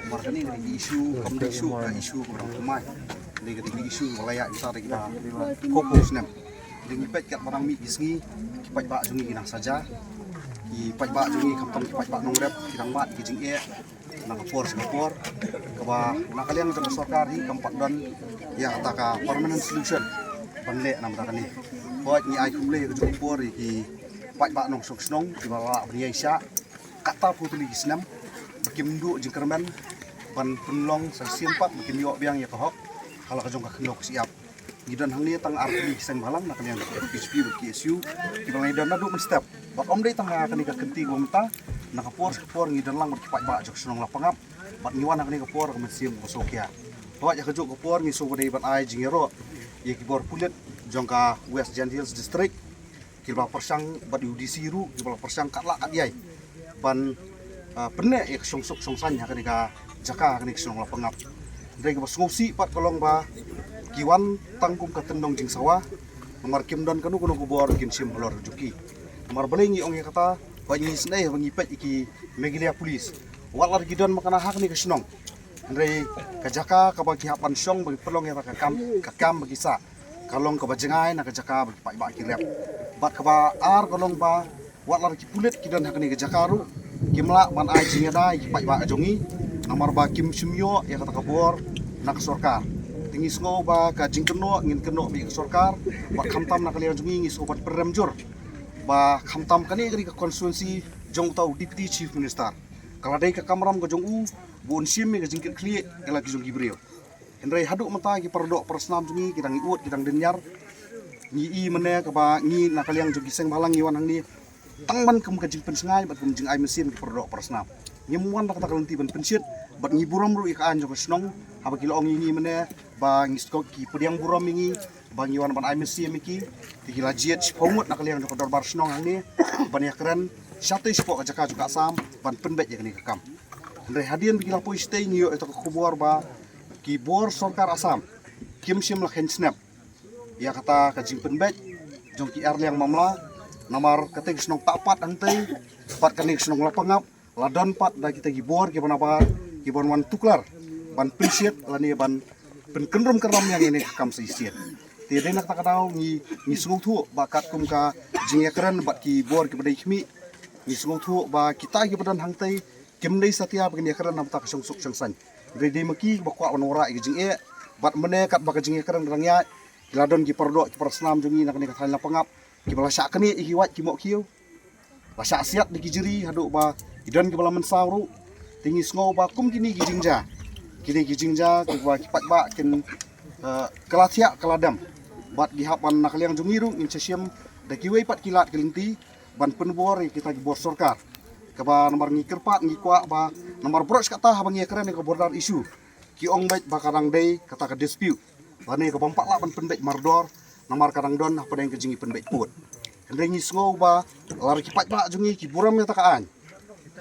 markani dari isu kamde isu orang kumai dari isu walaya kita fokus nem dengan pet kat barang mi isngi kipat bak jungi kinang saja kipat bak jungi kampung kipat bak nongrep kinang mat kijing nang kapor Singapore kaba nakaliang jang sarkar hi kampak dan ya ataka permanent solution panle nam takani buat ni ai kumle ke jopor ki pat bak nong sok snong di bawah Malaysia kata putuli gisnam bakim du jingkerman pan penlong sa simpat bakim yo biang ya kahok kalau kajong kakendok siap gidan hangni tang arti kisang balang nakaliang PHP KSU kibang idan na du step bak om dei tang kani ka kenti gomta nakapor ngidan lang berkipat bak jok senong lapangap bat ngiwan nakani kapor kemesim kosokya bawat ya kejok kapor ngiso badai ban ai jingero ye kibor pulet jongka West Jan Hills District kibla persang bat UDC ru kibla persang katla kat yai ban penne ya songsok songsan ya kani ka jaka kani senong lapangap dai ka ngosi pat kolong ba kiwan tangkum katendong jing sawah nomor kimdan kanu kuno kubor kinsim lor juki nomor belengi ong kata banyi snai banyi pet iki megilia polis walar gidan makana hak ni kesenong ndrei kajaka ka bagi hapan song bagi pelong ya kakam bagi sa kalong ka bajengai na kajaka bagi pai ba kirep bat ka ba ar kalong ba walar ki pulet gidan hak ni kajaka ru kimla ban ai jingada ki pai ba jongi nomor ba kim simyo ya kata kabor nak sorkar tingis ngo ba ka jingkeno ngin keno bi sorkar ba khamtam nak liang jongi ngi sobat peremjur ba khamtam kani gari ka konstituensi jong tau deputy chief minister kala dai ka kamram go jong u bon sim me ga jingkir kli kala ki jong gibreo endrai haduk mata ki perdok persnam jungi kidang iut kidang denyar ni i mene ka ba ni nakaliang jong giseng balang iwan hang ni tangman kem ka jing pensengai bat kem jing ai mesin ki perdok persnam nyemuan tak kalenti ban pensit bat ngi buram ru ikan jong snong haba ki loong ni mene ba ngisko ki pediang buram ngi bang iwan ban ai mesin miki tikila jiet spongut nakaliang jong dorbar snong hang ni ban ya keren satu spok ka jaka juga sam ban penbet ya kini kakam ndai hadian bikila poi stay ngiyo eta ka kubor ba ki bor sarkar asam kim sim la khen snap ya kata ka jing penbet jong ki ar liang mamla namar kateng snong tapat angtei pat kaning snong lapangap ladon pat da kita gibor ki banaba ki bon wan tuklar ban pensiet lani ban penkenrum keram yang ini kakam seisiet tiada nak tak tahu ni sungguh tu bakat kum ka jing ekran bat ki bor ki badai khmi ni sungguh tu ba kita ki badan hangtai kimdei satia begini ekran nam tak songsok songsan rede maki bakwa wanora ki jing e bat mene kat baka jing ekran rangya ladon ki perdok ki persnam jungi nak ni kathan lapangap ki bala syak kani ki wat ki mok kiu la syak siat di ki jeri haduk ba idan ki bala mensawru tingis ngo ba kum kini ki jingja ki jingja ki ba ki pat ba kin kelathia keladam bat gihapan nakaliang jungiru in sesiam da kiwei pat kilat kelinti ban penbor kita bor sarkar kaba nomor ngikirpat ngikwa ba nomor bros kata habang ngikren ke bordar isu ki ong baik bakarang dei kata ke dispute lani ke bampak la ban penbet mardor nomor kadang don apa yang kejingi penbet put ndai ngisngo ba lar ki pat ba jungi ki buram ya takaan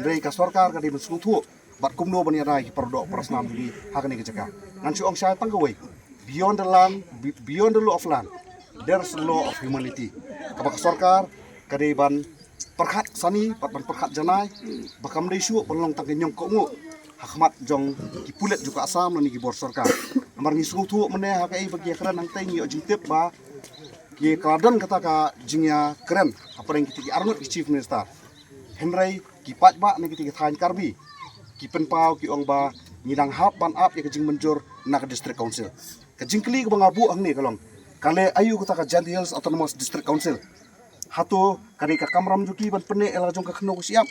ndai ka sarkar ka di mensutu bat kumno ban ya dai ki perdok persnam di hakni ke jaka ngan ong sya tanggawai beyond the land beyond the law of land there's a law of humanity kaba sarkar kadiban perkhat sani pat ban perkhat janai bakam dei su pelong tang nyong kongu hakmat jong ki pulet juga asam lani ki bor sarkar amar ni sungu tu mene ha kai bagi kran nang teng yo jingtip ba ki kaladon kata ka jingya keren apa yang kita ki arnut ki chief minister henry ki pat ba ni kita ki thain karbi ki penpau ki ong ba ngidang hap ban ap ya ke jing menjur nak district council ke jingkli ke bangabu ang ni kalong kale ayu kata ka Jan Hills Autonomous District Council hato kari ka kamram juki ban pene ela jong ka khno siap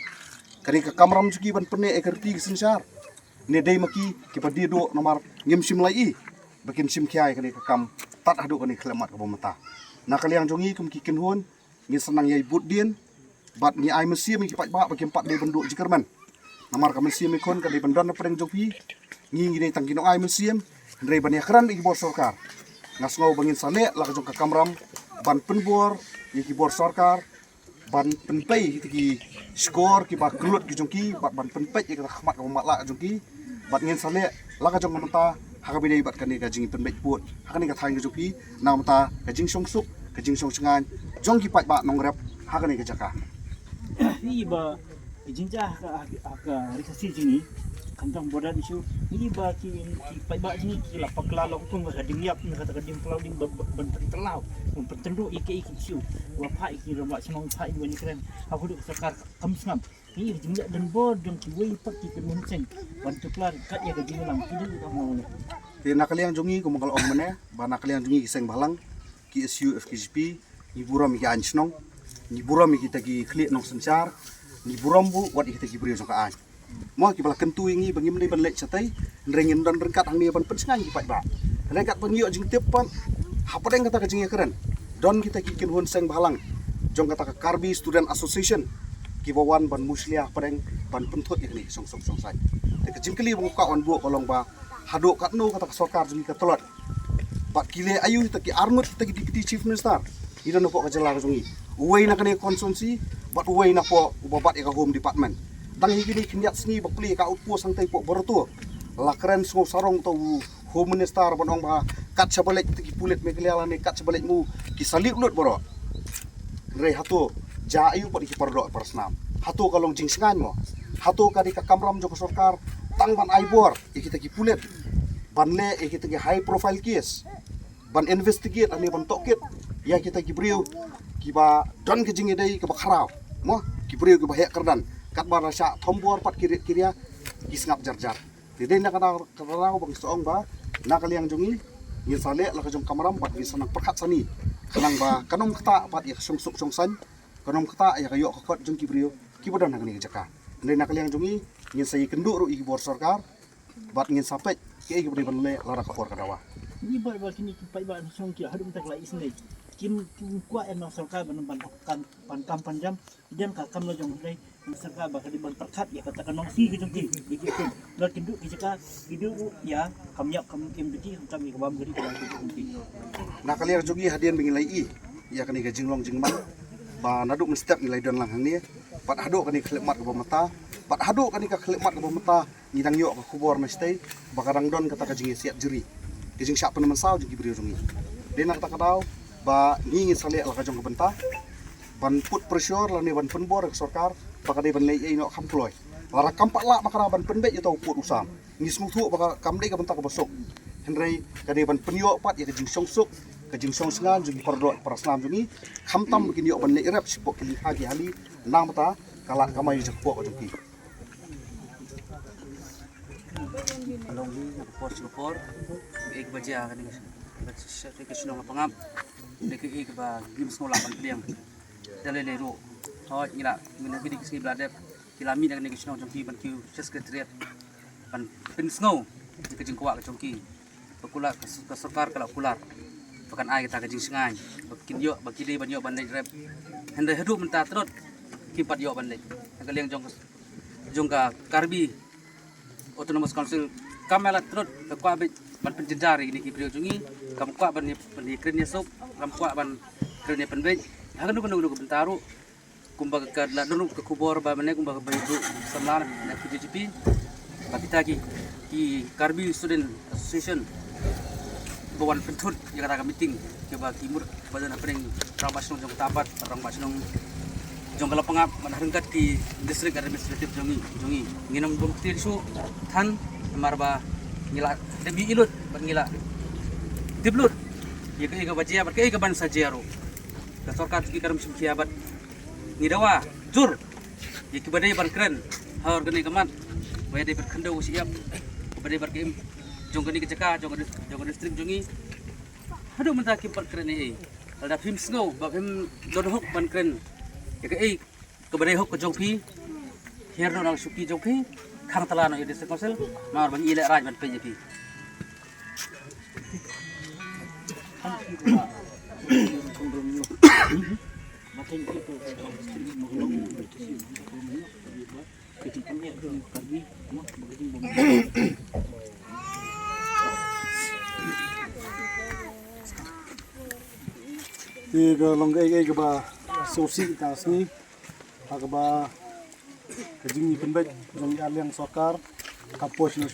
kari ka kamram juki ban pene ekerti gisinsyar ne dei maki ki padi do nomor ngim sim lai bakin sim khiai kari ka kam tat hadu kani khlemat ka bomata na kaliang jongi kum ki kinhun ngi senang yai budien bat ni ai mesia mi ki pat ba bakin pat dei bendu jikerman nomor ka mesia mi kon ka dei bendan na preng jopi ngi dei tang kinong ai mesia ndrei ban yakran di bor sarkar ngasngau bangin sale la ka jong ka kamram ban penbor ki bor sarkar ban penpai ki skor ki ba kluot ki jongki ban penpai ki rahmat ka matla jongki bat ngin sale la ka jong mata hakabi dei bat kani ka jing penpai put hakani ka thaing jongki na mata ka jing songsuk ka jing songsengan jongki pat ba nongrep hakani ka jaka iba jinja ka rikasi jini kantang bodan isu ini baki pai ba ni la paklalo ko nga dimyap nga kata kadim pulau dim bertelau bertendu iki isu wa pa iki ro mak semang pa ini keren aku duk sekar kamsngam ni jingla dan bodong ki wei pak ki kemunceng bantu plan kat ya ke jinglang kidu kamu ni Di nakaliang jongi kumakal ong mana, ba nakaliang jongi iseng balang, ki SU FKGP, ni buram ki ansnong, ni buram kita ki klik nong sencar, ni buram bu wat kita ki beriu sangka an. Mo ki bala kentu ingi bangi menai ban lek satai, rengin dan rengkat ang ni ban pensengan ki pai ba. Rengkat bangi jing tepan, apa deng kata ka jingi keren. Don kita ki kinhun seng balang, jong kata ka Karbi Student Association, ki bawan ban musliah padeng ban pentut ini song sai. Te jingkeli buka on bu kolong ba hadok kat no kata sorkar jumi ka tolot bat kile ayu kita ki arnut kita ki deputy chief minister ida no pok kajela jungi uwei na kane konsumsi bat uwei na po ubabat ka home department dang higi kinyat sni bakli ka utpo sangtai pok borotu la keren so sarong to home minister bonong ba kat sabalek kita ki pulet megliala ne kat sabalek mu ki salik lut boro rei hato ja ayu pot ki pardo persnam hato kalong jing singan mo hato kadi ka kamram joko sorkar tang ban aibor kita ki pulet ban le kita ki high profile case ban investigate ani ban tokit ya kita ki beriu ki ba don ke jingi dai ke ba kharau mo ki beriu ke ba hek kerdan kat ba rasa thombor pat kiria ki sngap jar dei na kana karau bang soong ba na kaliang jongi ni sale la ka jong kamram pat ki sanang perkhat sani kanang ba kanom kata pat ya sung san kanom kata ya kayo kokot jong ki beriu ki bodan na kani jaka dei na kaliang jongi ngin saya kenduk ru iki bor sarkar bat ngin sapet ke iki beri banle lara kapor kadawa ni ba kini pai ba song ki hadum tak la isne kim kwa en sarkar ban pan kam jam dan ka kam lo jong dai sarkar ba kadi ban perkat ya kata kanong si ki jong ki iki la kenduk ki jaka hidu ya kam yap kam kim beti kam ki bam gari ka ki na kaliar jogi hadian bingin lai i ya kani ga jinglong jingman ba naduk mestep nilai don lang hang ni pat haduk kani khlemat ke mata pat haduk kani ka khlemat ke mata ngidang yo ka kubor mesti bakarang don kata ka jingi siap jeri kijing syak peneman saw jingi beri rungi dena kata kadau ba ngingin sale la ka jong ke benta ban put pressure la ni ban penbor ke sorkar baka de ban lei no kamploy lara kampak la bakara ban penbe yo tau put usam ngismu thu baka kamde ka benta ka besok henrei ka de ban penyo pat ya ke jing songsuk ke jing song sengan jungi pardo paraslam jungi khamtam begini yo ban lei rap sipok kili hagi hali nang mata kalat kamay jekpo ko jungi Along Singapore, ik baca kan ini, ke sunong pangap, ke ba gims ngola pan piliang, dalai leru, oh ngila, mina gidi kisni belada, kilami dengan ke sunong jongki ban kiu sekretariat, ban pinsnow, ke jengkuak ke jongki, bakula ke sorkar kalau kular, bahkan ai kita ke jing sengai, bakin yo, bakili ban yo bandai rep, hendak hidup mentah terus, kipat yo bandai, kaliang jongka Karbi Autonomous Council kamela trot kwa ban penjejari ini ki jungi kam kwa ban ni krenya sok kam kwa ban krenya penbej hagan nu bentaru kumba ka la dulu ke kubor ba mane kumba ba itu samlar na PGP bakita ki Karbi Student Association bawan pentut yang kata meeting ke ba timur badan apeng ramasnong jong tapat ramasnong jong kala pangap manharengkat ki distrik administratif jongi nginong bukti su than marba ngila debi ilut ban ngila diblut ye ke bajia bar ke ban sajero ka sorkar ki karam sim kiabat ngidawa jur ye ki badai ban kren hawar gani kamat waya de berkendo siap badai bar ke jong gani kecaka jong distrik jongi hadu menta ki par kren e ada phim snow ba phim dodhok ban kren ke badai hok ke jongpi herno nang suki jongpi khang talano ya distrik council mar ban ile raj ban PJP Di ke longgai ke ba sosi ta sni ka ba kajing ni penbet jong aliang sokar kapos no